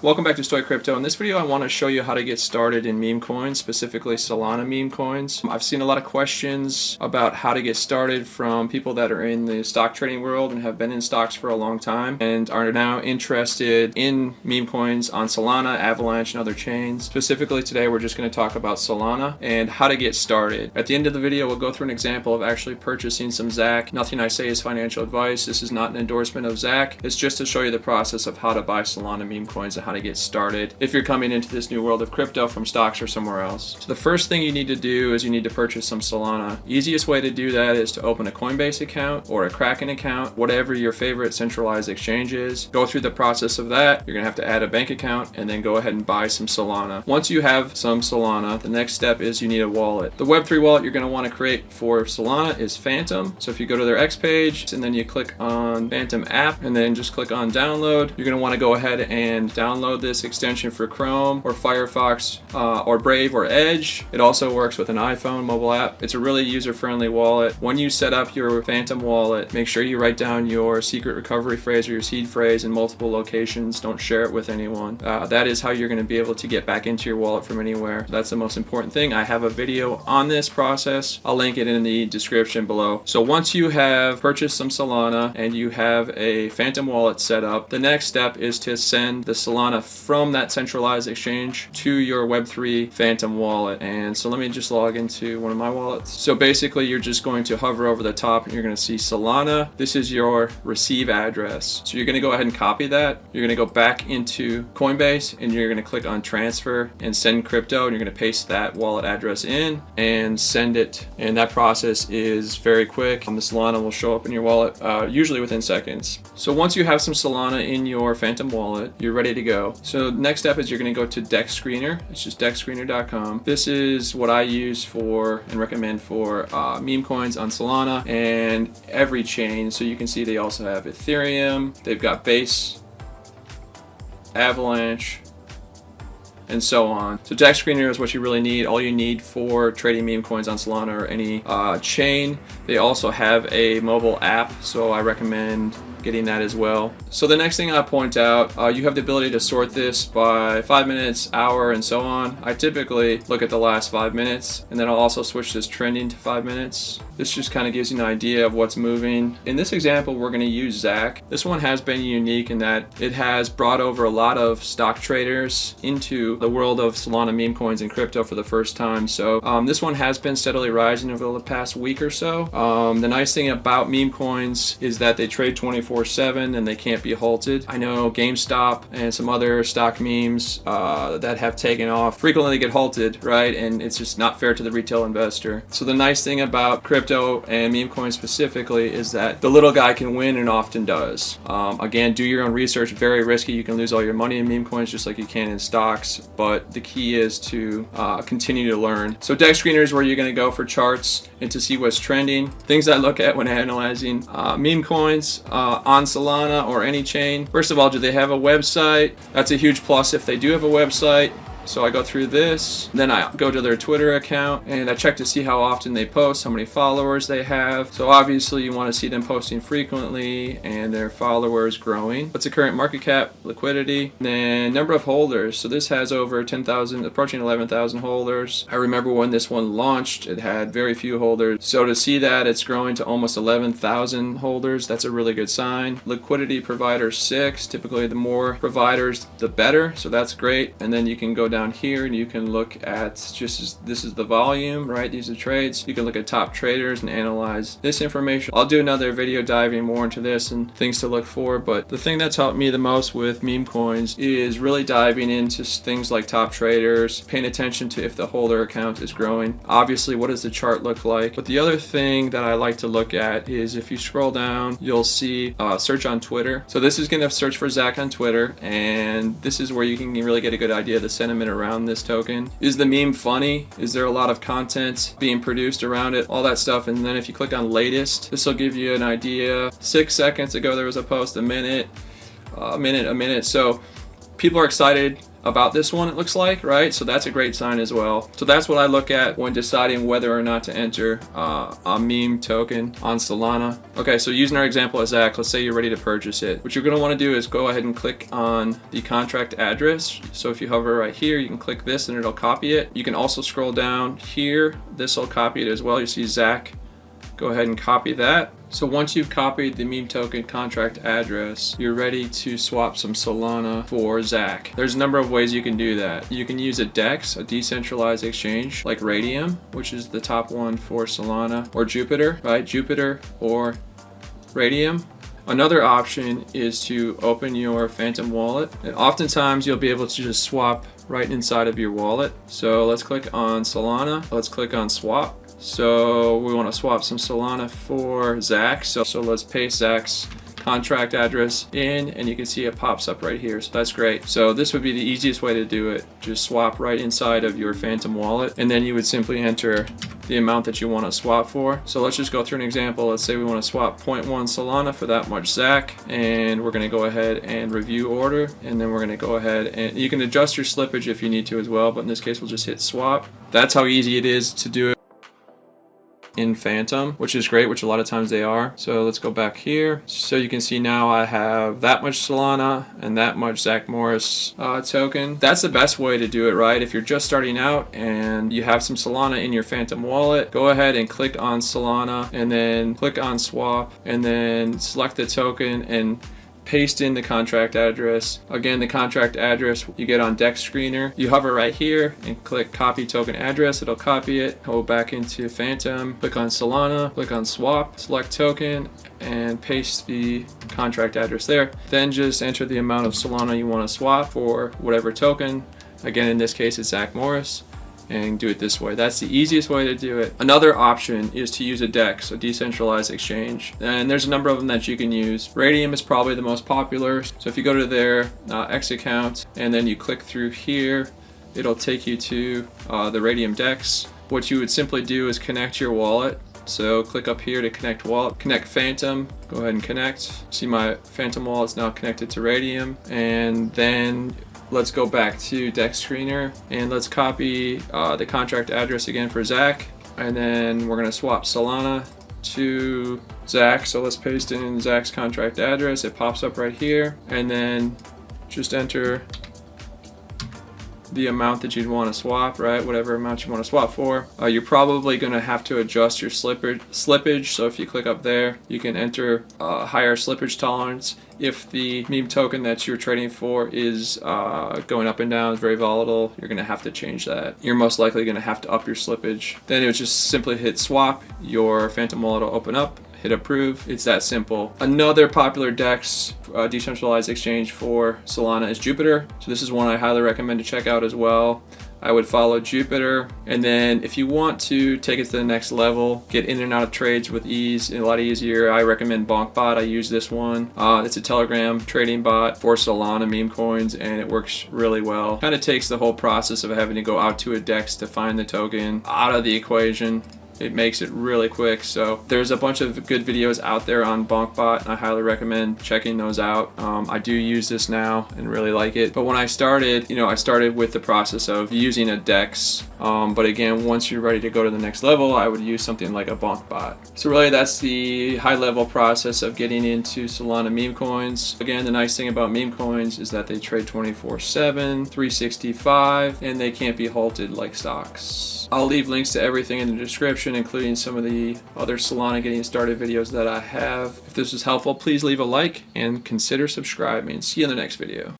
Welcome back to Stoic Crypto. In this video I want to show you how to get started in meme coins, specifically Solana meme coins. I've seen a lot of questions about how to get started from people that are in the stock trading world and have been in stocks for a long time and are now interested in meme coins on Solana, Avalanche, and other chains. Specifically today we're just going to talk about Solana and how to get started. At the end of the video we'll go through an example of actually purchasing some Zack. Nothing I say is financial advice. This is not an endorsement of Zack. It's just to show you the process of how to buy Solana meme coins and how to get started if you're coming into this new world of crypto from stocks or somewhere else. So the first thing you need to do is you need to purchase some Solana. Easiest way to do that is to open a Coinbase account or a Kraken account, whatever your favorite centralized exchange is. Go through the process of that. You're gonna have to add a bank account and then go ahead and buy some Solana. Once you have some Solana, the next step is you need a wallet. The Web3 wallet you're gonna want to create for Solana is Phantom. So if you go to their X page and then you click on Phantom app and then just click on download, you're gonna want to go ahead and download this extension for Chrome or Firefox or Brave or Edge. It also works with an iPhone mobile app. It's a really user-friendly wallet. When you set up your Phantom wallet, make sure you write down your secret recovery phrase or your seed phrase in multiple locations. Don't share it with anyone. That is how you're going to be able to get back into your wallet from anywhere. That's the most important thing. I have a video on this process. I'll link it in the description below. So once you have purchased some Solana and you have a Phantom wallet set up, the next step is to send the Solana from that centralized exchange to your Web3 Phantom wallet. And so let me just log into one of my wallets. So basically you're just going to hover over the top and you're going to see Solana. This is your receive address. So you're going to go ahead and copy that. You're going to go back into Coinbase and you're going to click on transfer and send crypto, and you're going to paste that wallet address in and send it. And that process is very quick. The Solana will show up in your wallet usually within seconds. So once you have some Solana in your Phantom wallet, you're ready to go. So next step is you're going to go to DexScreener. It's just DexScreener.com. This is what I use for and recommend for meme coins on Solana and every chain. So you can see they also have Ethereum, they've got Base, Avalanche, and so on. So DexScreener is what you really need. All you need for trading meme coins on Solana or any chain. They also have a mobile app, so I recommend getting that as well. So the next thing I point out, you have the ability to sort this by 5 minutes, hour, and so on. I typically look at the last 5 minutes, and then I'll also switch this trending to 5 minutes. This just kind of gives you an idea of what's moving. In this example, we're going to use Zack. This one has been unique in that it has brought over a lot of stock traders into the world of Solana meme coins and crypto for the first time. So this one has been steadily rising over the past week or so. The nice thing about meme coins is that they trade 24/7 and they can't be halted. I know GameStop and some other stock memes that have taken off frequently get halted, right? And it's just not fair to the retail investor. So the nice thing about crypto and meme coins specifically is that the little guy can win and often does. Again, do your own research. Very risky. You can lose all your money in meme coins just like you can in stocks, but the key is to continue to learn. So DexScreener is where you're going to go for charts and to see what's trending. Things I look at when analyzing meme coins on Solana or any chain. First of all, do they have a website? That's a huge plus if they do have a website. So I go through this, then I go to their Twitter account and I check to see how often they post, how many followers they have. So obviously you want to see them posting frequently and their followers growing. What's the current market cap, liquidity, and then number of holders. So this has over 10,000, approaching 11,000 holders. I remember when this one launched, it had very few holders. So to see that it's growing to almost 11,000 holders, that's a really good sign. Liquidity provider 6, typically the more providers, the better. So that's great. And then you can go down here and you can look at this is the volume, right? These are trades. You can look at top traders and analyze this information. I'll do another video diving more into this and things to look for, but the thing that's helped me the most with meme coins is really diving into things like top traders, paying attention to if the holder account is growing. Obviously, what does the chart look like? But the other thing that I like to look at is if you scroll down, you'll see search on Twitter. So this is going to search for Zack on Twitter, and this is where you can really get a good idea of the sentiment around this token. Is the meme funny? Is there a lot of content being produced around it? All that stuff. And then if you click on latest, this will give you an idea. 6 seconds ago there was a post, a minute. So people are excited about this one, it looks like, right? So that's a great sign as well. So that's what I look at when deciding whether or not to enter a meme token on Solana. Okay, so using our example as Zack, let's say you're ready to purchase it. What you're going to want to do is go ahead and click on the contract address. So if you hover right here, you can click this and it'll copy it. You can also scroll down here. This will copy it as well. You see Zack. Go ahead and copy that. So once you've copied the meme token contract address, you're ready to swap some Solana for Zack. There's a number of ways you can do that. You can use a DEX, a decentralized exchange, like Radium, which is the top one for Solana, or Jupiter, right? Jupiter or Radium. Another option is to open your Phantom wallet, and oftentimes you'll be able to just swap right inside of your wallet. So let's click on Solana. Let's click on swap. So we want to swap some Solana for Zack. So let's paste Zack's contract address in, and you can see it pops up right here. So that's great. So this would be the easiest way to do it. Just swap right inside of your Phantom wallet, and then you would simply enter the amount that you want to swap for. So let's just go through an example. Let's say we want to swap 0.1 Solana for that much Zack, and we're going to go ahead and review order, and then we're going to go ahead and you can adjust your slippage if you need to as well, but in this case we'll just hit swap. That's how easy it is to do it in Phantom, which is great, which a lot of times they are. So let's go back here. So you can see now I have that much Solana and that much Zack Morris token. That's the best way to do it, right? If you're just starting out and you have some Solana in your Phantom wallet, go ahead and click on Solana and then click on swap and then select the token and paste in the contract address. Again, the contract address you get on DexScreener. You hover right here and click copy token address. It'll copy it. Go back into Phantom, click on Solana, click on swap, select token, and paste the contract address there. Then just enter the amount of Solana you want to swap for whatever token. Again, in this case, it's Zack Morris. And do it this way. That's the easiest way to do it. Another option is to use a DEX, a decentralized exchange. And there's a number of them that you can use. Radium is probably the most popular. So if you go to their X account and then you click through here, it'll take you to the Radium DEX. What you would simply do is connect your wallet. So click up here to connect wallet, connect Phantom, go ahead and connect. See my Phantom wallet's now connected to Radium. And then let's go back to DexScreener and let's copy the contract address again for Zack, and then we're going to swap Solana to Zack. So let's paste in Zack's contract address. It pops up right here, and then just enter the amount that you'd want to swap, right? Whatever amount you want to swap for. You're probably going to have to adjust your slippage. So if you click up there, you can enter a higher slippage tolerance. If the meme token that you're trading for is going up and down, is very volatile, you're going to have to change that. You're most likely going to have to up your slippage. Then it would just simply hit swap. Your Phantom wallet will open up. Hit approve. It's that simple. Another popular DEX, decentralized exchange for Solana, is Jupiter. So this is one I highly recommend to check out as well. I would follow Jupiter, and then if you want to take it to the next level, get in and out of trades with ease, a lot easier, I recommend BonkBot. I use this one. It's a Telegram trading bot for Solana meme coins, and it works really well. Kind of takes the whole process of having to go out to a DEX to find the token out of the equation. It makes it really quick. So there's a bunch of good videos out there on BonkBot, and I highly recommend checking those out. I do use this now and really like it. But when I started, I started with the process of using a DEX. But again, once you're ready to go to the next level, I would use something like a BonkBot. So really that's the high level process of getting into Solana meme coins. Again, the nice thing about meme coins is that they trade 24/7, 365, and they can't be halted like stocks. I'll leave links to everything in the description, including some of the other Solana getting started videos that I have. If this was helpful, please leave a like and consider subscribing. See you in the next video.